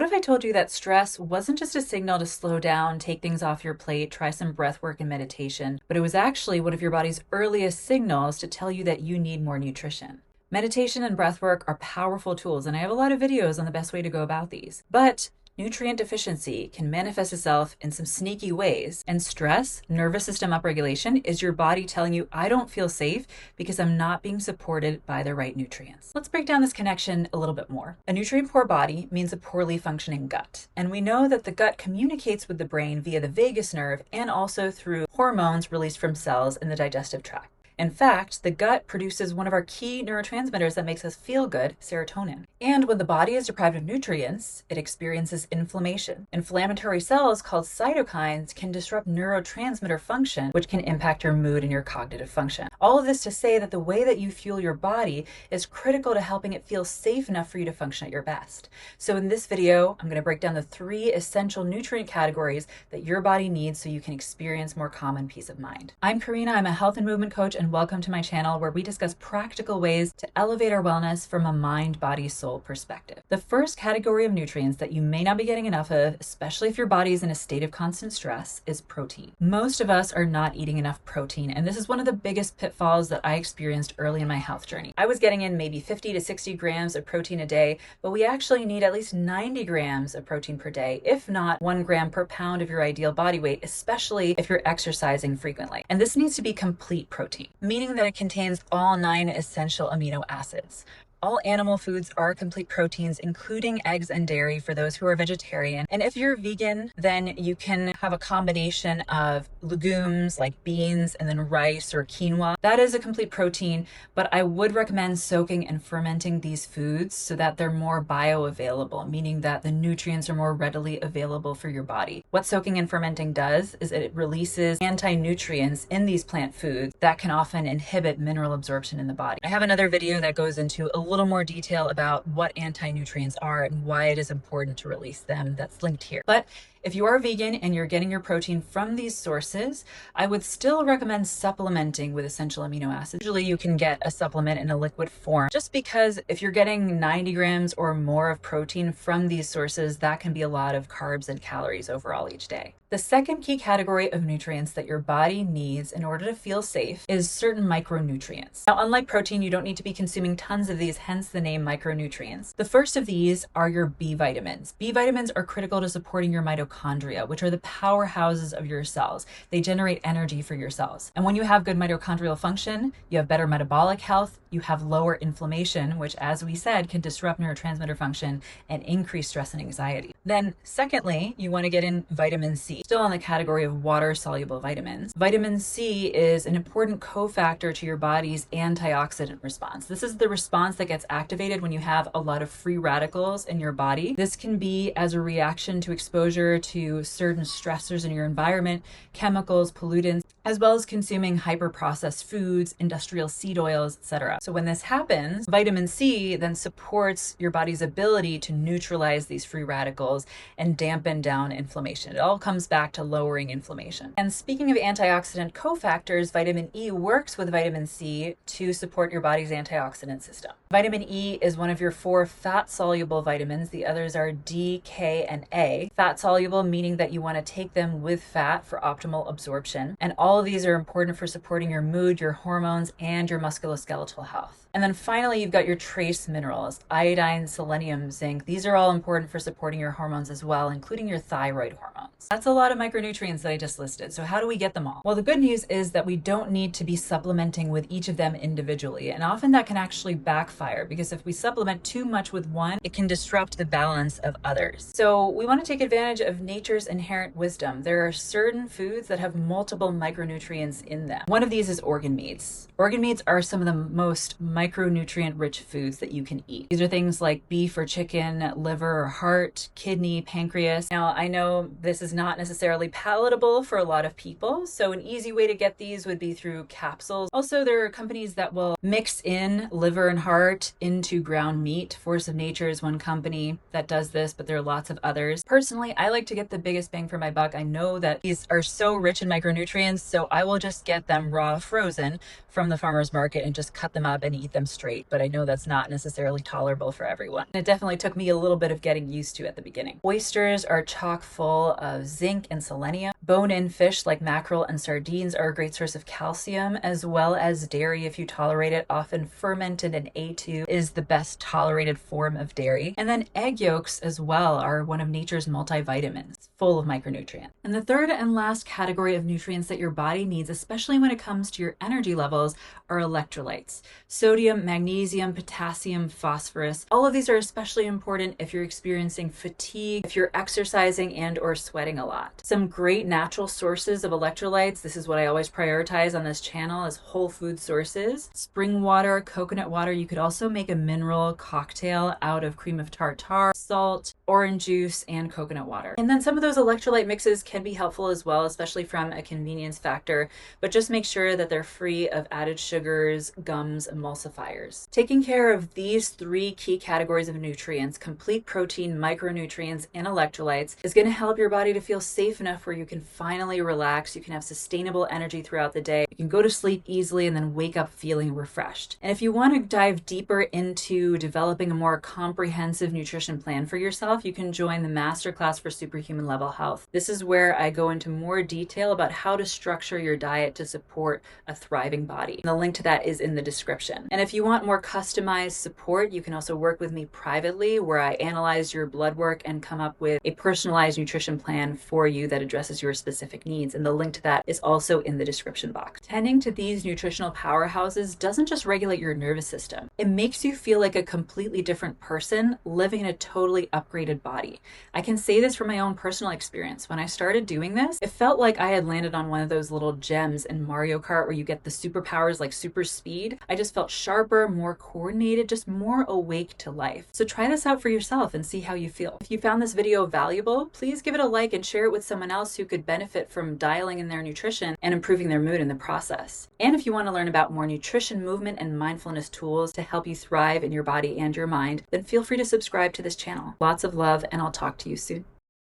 What if I told you that stress wasn't just a signal to slow down, take things off your plate, try some breath work and meditation, but it was actually one of your body's earliest signals to tell you that you need more nutrition? Meditation and breath work are powerful tools, and I have a lot of videos on the best way to go about these. But nutrient deficiency can manifest itself in some sneaky ways, and stress, nervous system upregulation, is your body telling you, I don't feel safe because I'm not being supported by the right nutrients. Let's break down this connection a little bit more. A nutrient-poor body means a poorly functioning gut, and we know that the gut communicates with the brain via the vagus nerve and also through hormones released from cells in the digestive tract. In fact, the gut produces one of our key neurotransmitters that makes us feel good, serotonin. And when the body is deprived of nutrients, it experiences inflammation. Inflammatory cells called cytokines can disrupt neurotransmitter function, which can impact your mood and your cognitive function. All of this to say that the way that you fuel your body is critical to helping it feel safe enough for you to function at your best. So in this video, I'm going to break down the 3 essential nutrient categories that your body needs so you can experience more calm and peace of mind. I'm Karina. I'm a health and movement coach, and welcome to my channel where we discuss practical ways to elevate our wellness from a mind, body, soul perspective. The first category of nutrients that you may not be getting enough of, especially if your body is in a state of constant stress, is protein. Most of us are not eating enough protein, and this is one of the biggest pitfalls that I experienced early in my health journey. I was getting in maybe 50 to 60 grams of protein a day, but we actually need at least 90 grams of protein per day, if not 1 gram per pound of your ideal body weight, especially if you're exercising frequently. And this needs to be complete protein, meaning that it contains all 9 essential amino acids. All animal foods are complete proteins, including eggs and dairy for those who are vegetarian. And if you're vegan, then you can have a combination of legumes like beans and then rice or quinoa. That is a complete protein, but I would recommend soaking and fermenting these foods so that they're more bioavailable, meaning that the nutrients are more readily available for your body. What soaking and fermenting does is it releases anti-nutrients in these plant foods that can often inhibit mineral absorption in the body. I have another video that goes into a little more detail about what anti-nutrients are and why it is important to release them. That's linked here. But if you are vegan and you're getting your protein from these sources, I would still recommend supplementing with essential amino acids. Usually you can get a supplement in a liquid form, just because if you're getting 90 grams or more of protein from these sources, that can be a lot of carbs and calories overall each day. The second key category of nutrients that your body needs in order to feel safe is certain micronutrients. Now, unlike protein, you don't need to be consuming tons of these, hence the name micronutrients. The first of these are your B vitamins. B vitamins are critical to supporting your mitochondria, which are the powerhouses of your cells. They generate energy for your cells. And when you have good mitochondrial function, you have better metabolic health, you have lower inflammation, which, as we said, can disrupt neurotransmitter function and increase stress and anxiety. Then secondly, you want to get in vitamin C. Still in the category of water-soluble vitamins. Vitamin C is an important cofactor to your body's antioxidant response. This is the response that gets activated when you have a lot of free radicals in your body. This can be as a reaction to exposure to certain stressors in your environment, chemicals, pollutants, as well as consuming hyper-processed foods, industrial seed oils, etc. So when this happens, vitamin C then supports your body's ability to neutralize these free radicals and dampen down inflammation. It all comes back to lowering inflammation. And speaking of antioxidant cofactors, vitamin E works with vitamin C to support your body's antioxidant system. Vitamin E is one of your 4 fat-soluble vitamins. The others are D, K, and A. Fat-soluble meaning that you want to take them with fat for optimal absorption. And all of these are important for supporting your mood, your hormones, and your musculoskeletal health. And then finally, you've got your trace minerals, iodine, selenium, zinc. These are all important for supporting your hormones as well, including your thyroid hormones. That's a lot of micronutrients that I just listed. So how do we get them all? Well, the good news is that we don't need to be supplementing with each of them individually. And often that can actually backfire, because if we supplement too much with one, it can disrupt the balance of others. So we want to take advantage of nature's inherent wisdom. There are certain foods that have multiple micronutrients in them. One of these is organ meats. Organ meats are some of the most micronutrient-rich foods that you can eat. These are things like beef or chicken, liver or heart, kidney, pancreas. Now, I know this is not necessarily palatable for a lot of people, so an easy way to get these would be through capsules. Also, there are companies that will mix in liver and heart into ground meat. Force of Nature is one company that does this, but there are lots of others. Personally, I like to get the biggest bang for my buck. I know that these are so rich in micronutrients, so I will just get them raw, frozen from the farmer's market and just cut them up and eat them straight, but I know that's not necessarily tolerable for everyone. It definitely took me a little bit of getting used to at the beginning. Oysters are chock full of zinc and selenium. Bone-in fish like mackerel and sardines are a great source of calcium, as well as dairy if you tolerate it. Often fermented and A2 is the best tolerated form of dairy. And then egg yolks as well are one of nature's multivitamins, full of micronutrients. And the third and last category of nutrients that your body needs, especially when it comes to your energy levels, are electrolytes. Sodium, magnesium, potassium, phosphorus. All of these are especially important if you're experiencing fatigue, if you're exercising and or sweating a lot. Some great natural sources of electrolytes, this is what I always prioritize on this channel, is whole food sources. Spring water, coconut water. You could also make a mineral cocktail out of cream of tartar, salt, orange juice, and coconut water. And then some of those electrolyte mixes can be helpful as well, especially from a convenience factor, but just make sure that they're free of added sugars, gums, emulsifiers. Taking care of these three key categories of nutrients, complete protein, micronutrients, and electrolytes, is going to help your body to feel safe enough where you can finally relax, you can have sustainable energy throughout the day, you can go to sleep easily and then wake up feeling refreshed. And if you want to dive deeper into developing a more comprehensive nutrition plan for yourself, you can join the Masterclass for Superhuman Level Health. This is where I go into more detail about how to structure your diet to support a thriving body. And the link to that is in the description. And if you want more customized support, you can also work with me privately, where I analyze your blood work and come up with a personalized nutrition plan for you that addresses your specific needs. And the link to that is also in the description box. Tending to these nutritional powerhouses doesn't just regulate your nervous system. It makes you feel like a completely different person living in a totally upgraded body. I can say this from my own personal experience. When I started doing this, it felt like I had landed on one of those little gems in Mario Kart where you get the superpowers like super speed. I just felt sharper, more coordinated, just more awake to life. So try this out for yourself and see how you feel. If you found this video valuable, please give it a like and share it with someone else who could benefit from dialing in their nutrition and improving their mood in the process. And if you want to learn about more nutrition, movement, and mindfulness tools to help you thrive in your body and your mind, then feel free to subscribe to this channel. Lots of love, and I'll talk to you soon.